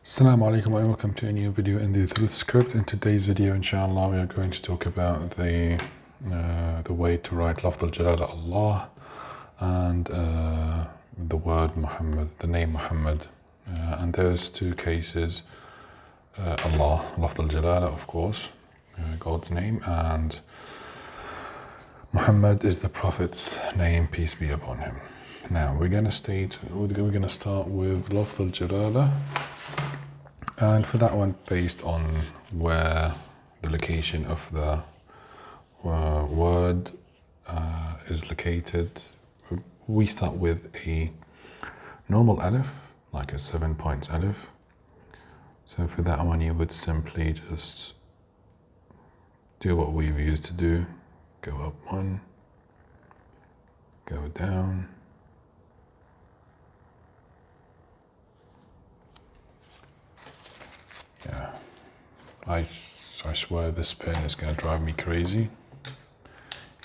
Assalamu alaikum and welcome to a new video in the Thuluth script. In today's video, inshallah, we are going to talk about the way to write Lafz al-Jalala Allah and the word Muhammad, the name Muhammad. And those two cases, Allah, Lafz al-Jalala, of course, God's name, and Muhammad is the Prophet's name, peace be upon him. Now we're going to start with Lafz al-Jalala. And for that one, based on where the location of the word is located, we start with a normal alif, like a 7 points alif. So for that one, you would simply just do what we've used to do. Go up one, go down. Yeah, I swear this pen is going to drive me crazy.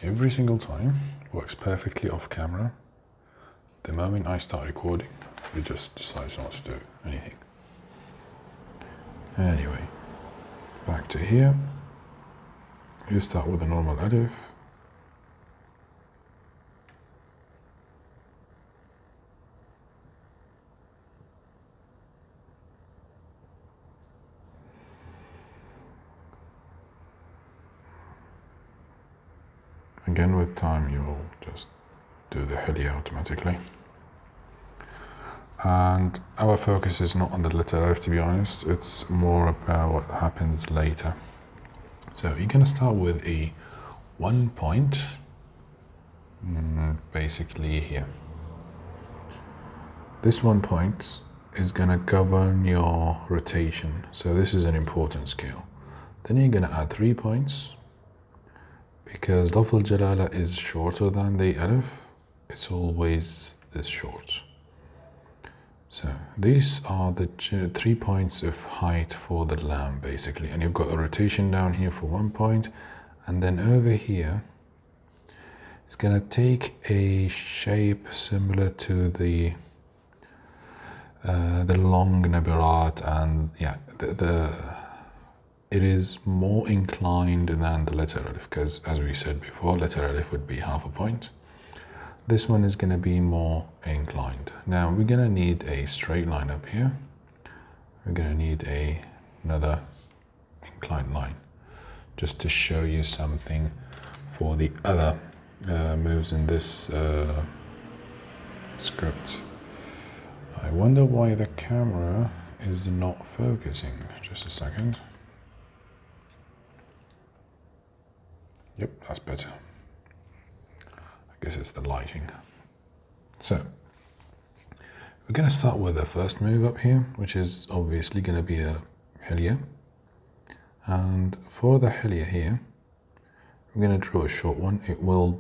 Every single time, works perfectly off camera. The moment I start recording, it just decides not to do anything. Anyway, back to here. You start with a normal alif. Again, with time, you will just do the hilya automatically. And our focus is not on the letter alif, to be honest. It's more about what happens later. So you're going to start with a 1 point, basically here. This 1 point is going to govern your rotation. So this is an important scale. Then you're going to add 3 points. Because Lafz al-Jalala is shorter than the alif, it's always this short. So these are the 3 points of height for the lam, basically. And you've got a rotation down here for 1 point. And then over here, it's going to take a shape similar to the long nabirat, and yeah, it is more inclined than the letter alif, because as we said before, letter alif would be half a point. This one is going to be more inclined. Now we're going to need a straight line up here. We're going to need another inclined line, just to show you something for the other moves in this script. I wonder why the camera is not focusing. Just a second. Yep, that's better. I guess it's the lighting. So, we're going to start with the first move up here, which is obviously going to be a hilya. And for the hilya here, we're going to draw a short one. It will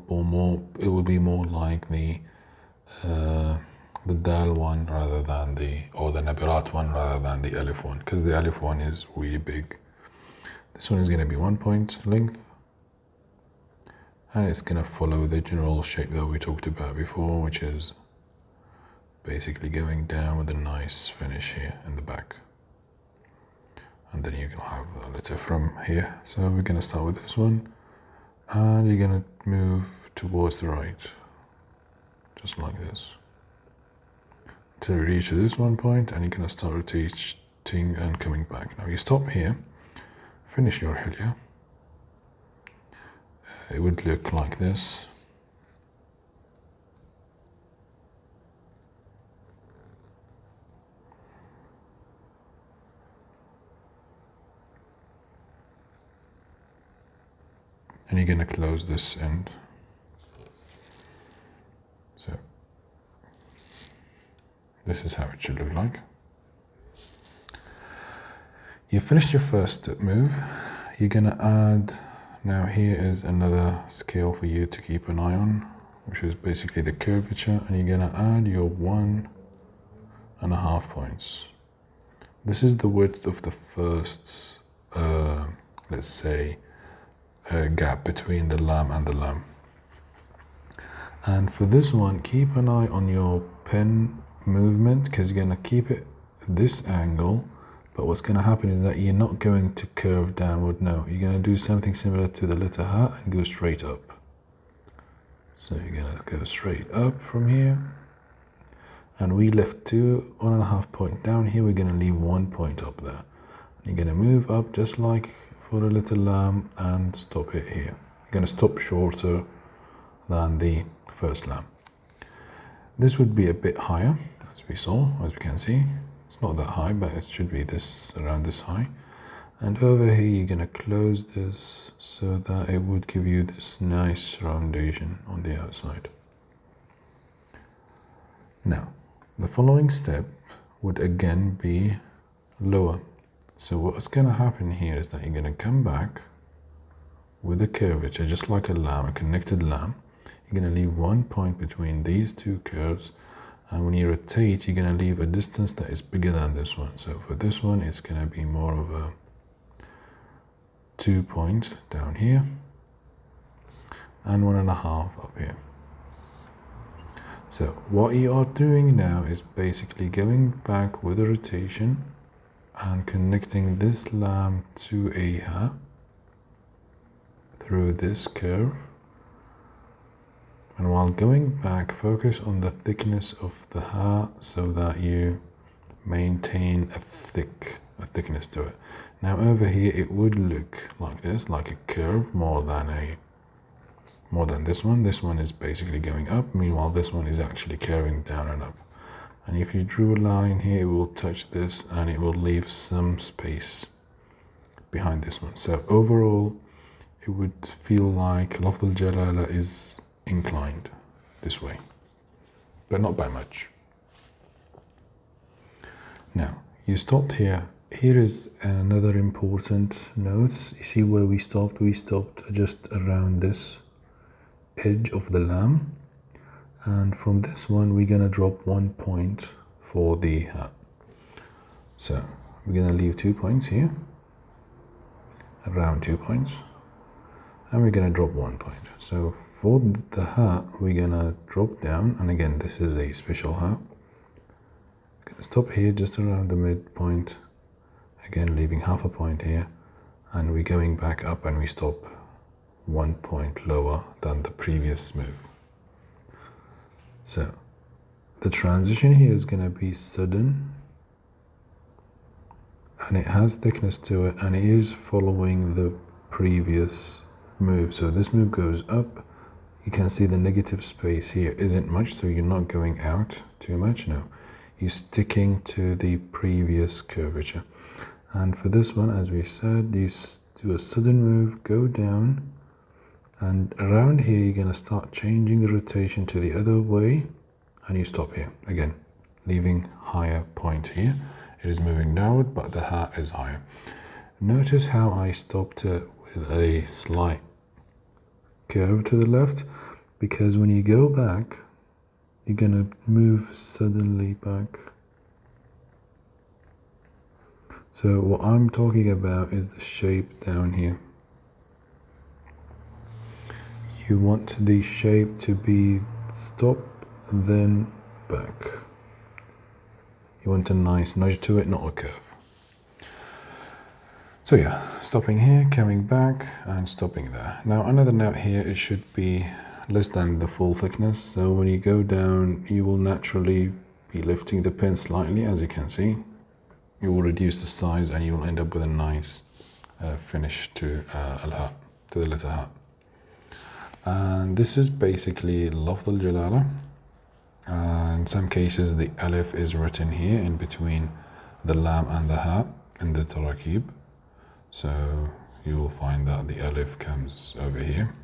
be more like the dal one rather than the nabirat one rather than the alif one, because the alif one is really big. This one is going to be 1 point length. And it's going to follow the general shape that we talked about before, which is basically going down with a nice finish here in the back. And then you can have the letter from here. So we're going to start with this one. And you're going to move towards the right, just like this, to reach this 1 point, and you're going to start rotating and coming back. Now you stop here, finish your hilya. It would look like this. And you're going to close this end. So this is how it should look like. You finished your first move. You're going to add, now here is another scale for you to keep an eye on, which is basically the curvature, and you're going to add your 1.5 points. This is the width of the first, let's say, gap between the lam and the lam. And for this one, keep an eye on your pen movement, because you're going to keep it this angle But what's going to happen is that you're not going to curve downward, no. You're going to do something similar to the letter ha and go straight up. So you're going to go straight up from here. And we left 1.5 point down here. We're going to leave 1 point up there. You're going to move up just like for a little lamb and stop it here. You're going to stop shorter than the first lamb. This would be a bit higher, as we saw, as you can see. It's not that high, but it should be this around this high. And over here, you're going to close this so that it would give you this nice roundation on the outside. Now, the following step would again be lower. So what's going to happen here is that you're going to come back with a curvature, just like a lamb, a connected lamb. You're going to leave 1 point between these two curves. And when you rotate, you're going to leave a distance that is bigger than this one. So for this one, it's going to be more of a 2 point down here and 1.5 up here. So what you are doing now is basically going back with a rotation and connecting this lamb to a hat through this curve. And while going back, focus on the thickness of the hat so that you maintain a thickness to it. Now over here, it would look like this, like a curve more than this one. This one is basically going up. Meanwhile, this one is actually curving down and up. And if you drew a line here, it will touch this and it will leave some space behind this one. So overall, it would feel like Lafz al-Jalala is inclined this way, but not by much. Now, you stopped here. Here is another important note. You see where we stopped? We stopped just around this edge of the lamb. And from this one, we're going to drop 1 point for the hat. So we're going to leave 2 points here, around 2 points. And we're going to drop 1 point. So for the hat, we're going to drop down. And again, this is a special hat. We're going to stop here just around the midpoint. Again, leaving 0.5 point here. And we're going back up and we stop 1 point lower than the previous move. So the transition here is going to be sudden. And it has thickness to it. And it is following the previous move. So this move goes up. You can see the negative space here isn't much, so you're not going out too much. No, you're sticking to the previous curvature. And for this one, as we said, you do a sudden move, go down, and around here you're going to start changing the rotation to the other way, and you stop here again, leaving higher point here. It is moving downward, but the hat is higher. Notice how I stopped it with a slight curve to the left, because when you go back, you're going to move suddenly back. So what I'm talking about is the shape down here. You want the shape to be stop, then back. You want a nice nudge to it, not a curve. So yeah, stopping here, coming back, and stopping there. Now another note here, it should be less than the full thickness. So when you go down, you will naturally be lifting the pen slightly, as you can see. You will reduce the size and you will end up with a nice finish to al-ha, to the letter ha. And this is basically Lafz al-Jalala. In some cases, the alif is written here in between the lam and the ha in the tarakib. So you will find that the alif comes over here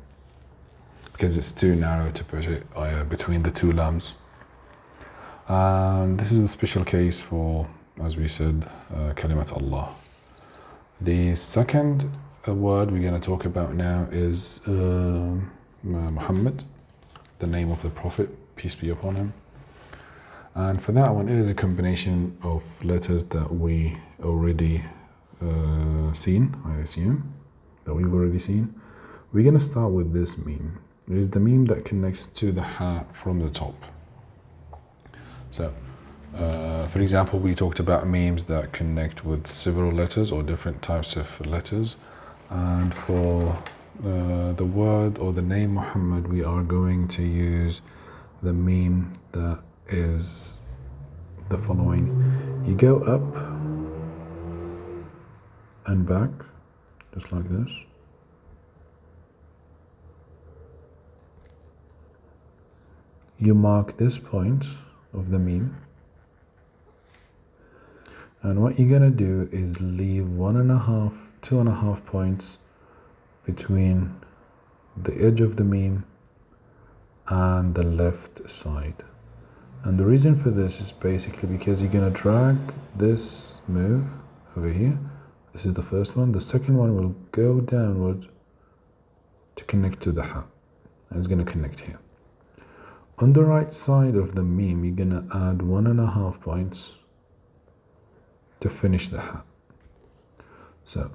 because it's too narrow to put it between the two lams. This is a special case for, as we said, Kalimat Allah. The second word we're going to talk about now is Mohammad, the name of the Prophet, peace be upon him. And for that one, it is a combination of letters that we already seen, I assume, that we've already seen. We're going to start with this meme. It is the meme that connects to the ha from the top. So For example, we talked about memes that connect with several letters or different types of letters. And for the word or the name Muhammad, we are going to use the meme that is the following. You go up and back, just like this. You mark this point of the meme. And what you're gonna do is leave 1.5, 2.5 points between the edge of the meme and the left side. And the reason for this is basically because you're gonna drag this move over here. This is the first one. The second one will go downward to connect to the hat. And it's gonna connect here. On the right side of the meme, you're gonna add 1.5 points to finish the hat. So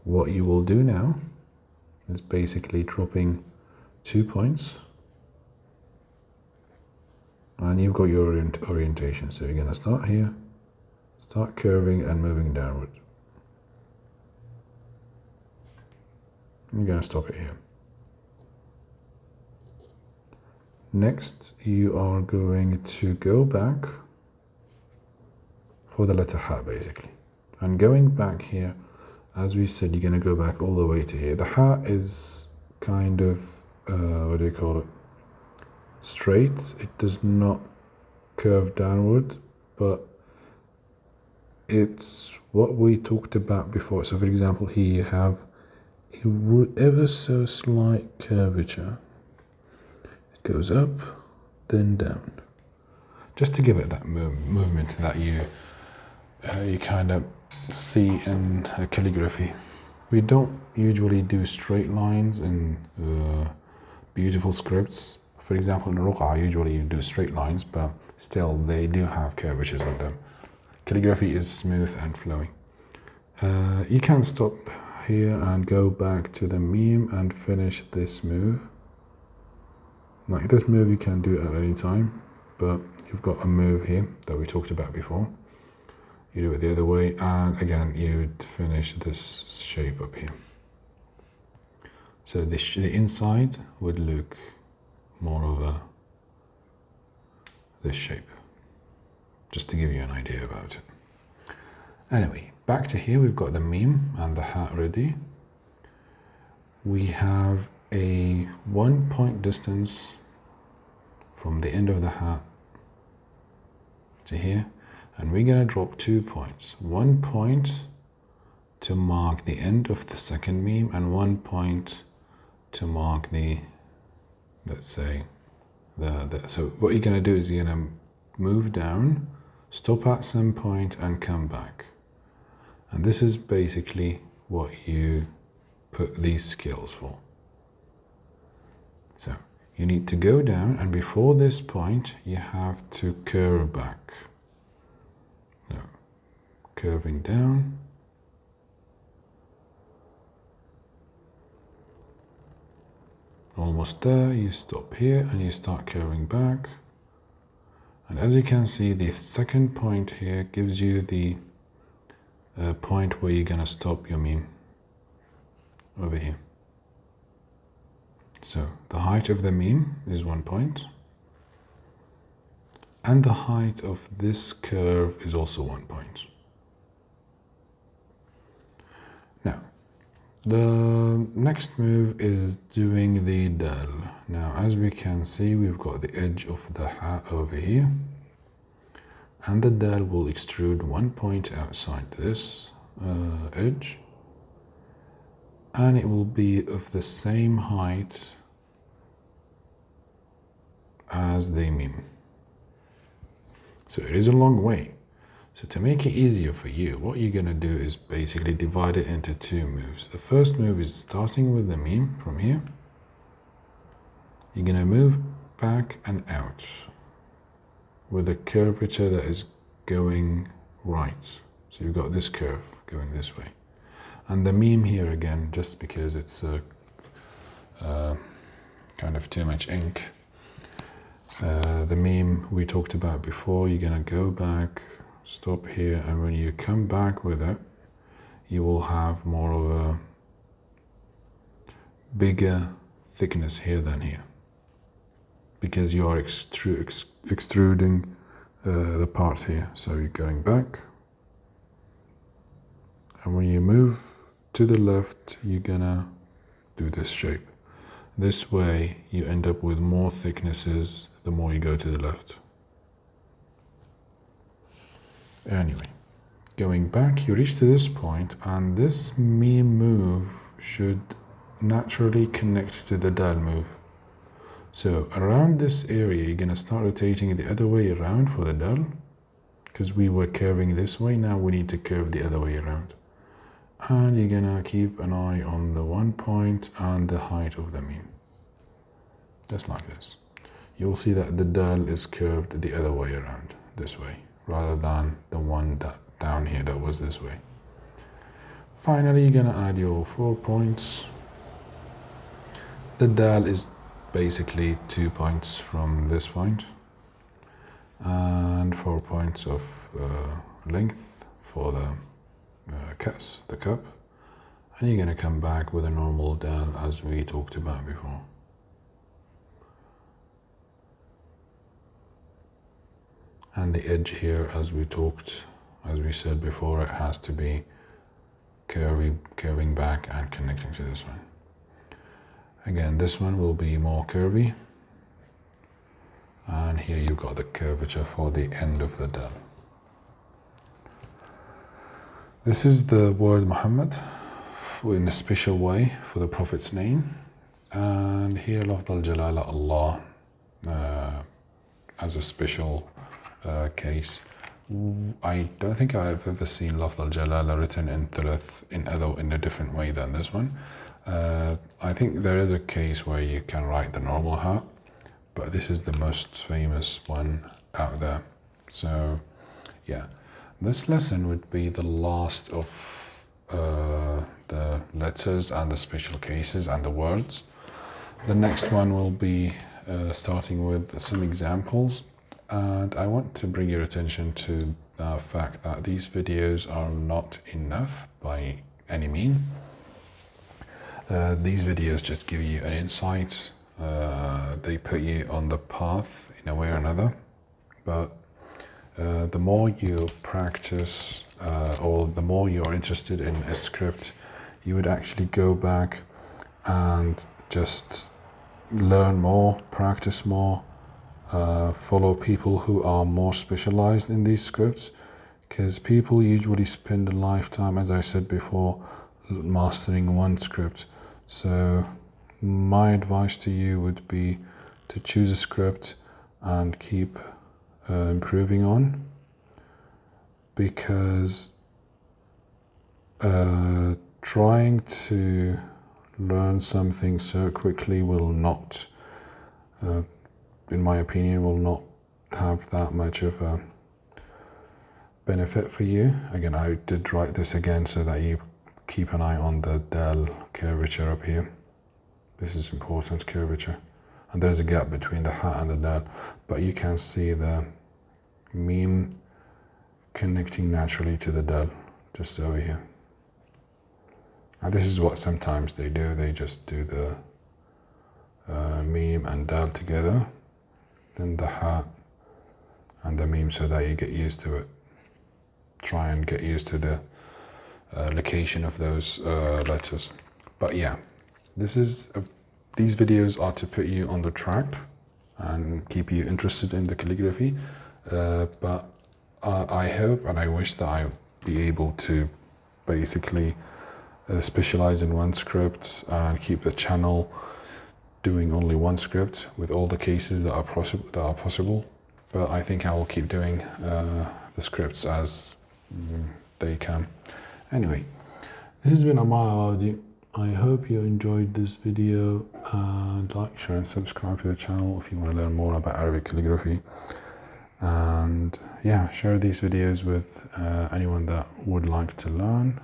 what you will do now is basically dropping 2 points, and you've got your orientation. So you're going to start here, start curving and moving downward. You're going to stop it here. Next, you are going to go back for the letter hat, basically. And going back here, as we said, you're going to go back all the way to here. The hat is kind of, what do you call it? Straight. It does not curve downward, but it's what we talked about before. So for example, here you have a ever so slight curvature. It goes up, then down. Just to give it that movement that you kind of see in calligraphy. We don't usually do straight lines in beautiful scripts. For example, in Ruqa, usually you do straight lines, but still they do have curvatures on them. Calligraphy is smooth and flowing. You can stop here and go back to the meme and finish this move. Like this move you can do at any time, but you've got a move here that we talked about before. You do it the other way, and again you'd finish this shape up here. So the inside would look more of this shape, just to give you an idea about it. Anyway, back to here, we've got the meme and the hat ready. We have a 1 point distance from the end of the hat to here. And we're going to drop 2 points. 1 point to mark the end of the second meme, and 1 point to mark the, let's say, so what you're going to do is you're going to move down, stop at some point and come back. And this is basically what you put these skills for. So you need to go down, and before this point you have to curve back. Curving down, almost there, you stop here and you start curving back. And as you can see, the second point here gives you the point where you're going to stop your meme over here. So the height of the meme is 1 point, and the height of this curve is also 1 point. Now, the next move is doing the dal. Now, as we can see, we've got the edge of the hat over here, and the dal will extrude 1 point outside this edge, and it will be of the same height as the meme. So it is a long way. So to make it easier for you, what you're going to do is basically divide it into 2 moves. The first move is starting with the meme from here. You're going to move back and out with a curvature that is going right. So you've got this curve going this way. And the meme here again, just because it's kind of too much ink, the meme we talked about before, you're gonna go back, stop here, and when you come back with it, you will have more of a bigger thickness here than here, because you are extruding the parts here. So you're going back, and when you move to the left, you're gonna do this shape. This way you end up with more thicknesses the more you go to the left. Anyway, going back, you reach to this point, and this meme move should naturally connect to the dal move. So around this area, you're gonna start rotating it the other way around for the dal, because we were curving this way, now we need to curve the other way around. And you're gonna keep an eye on the 1 point and the height of the meme. Just like this. You'll see that the dal is curved the other way around, this way, rather than the one that down here that was this way. Finally, you're gonna add your 4 points. The dal is basically 2 points from this point, and 4 points of length for the the cup, and you're gonna come back with a normal dal as we talked about before. And the edge here, as we said before, it has to be curving back and connecting to this one. Again, this one will be more curvy. And here you've got the curvature for the end of the dal. This is the word Mohammad in a special way for the Prophet's name. And here Lafz al-Jalala Allah as a special case. I don't think I've ever seen Lafz al-Jalala written in Thuluth in a different way than this one. I think there is a case where you can write the normal ha, but this is the most famous one out there. So yeah, this lesson would be the last of the letters and the special cases and the words. The next one will be starting with some examples. And I want to bring your attention to the fact that these videos are not enough by any means. These videos just give you an insight. They put you on the path in a way or another. But the more you practice or the more you're interested in a script, you would actually go back and just learn more, practice more, follow people who are more specialized in these scripts, because people usually spend a lifetime, as I said before, mastering one script. So my advice to you would be to choose a script and keep improving on, because trying to learn something so quickly will not, in my opinion, will not have that much of a benefit for you. Again, I did write this again so that you keep an eye on the dal curvature up here. This is important, curvature. And there's a gap between the ha and the dal, but you can see the meme connecting naturally to the dal, just over here. And this is what sometimes they do. They just do the meme and dal together, then the ha and the meme, so that you get used to it. Try and get used to the location of those letters. But yeah, these videos are to put you on the track and keep you interested in the calligraphy. But I hope and I wish that I'll be able to basically specialize in one script and keep the channel doing only one script with all the cases that are possible. But I think I will keep doing the scripts as they can. Anyway, this has been Amal Awadi. I hope you enjoyed this video, and like, share and subscribe to the channel if you want to learn more about Arabic calligraphy. And yeah, share these videos with anyone that would like to learn,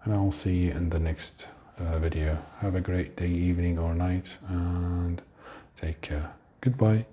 and I'll see you in the next video. Have a great day, evening or night, and take care. Goodbye.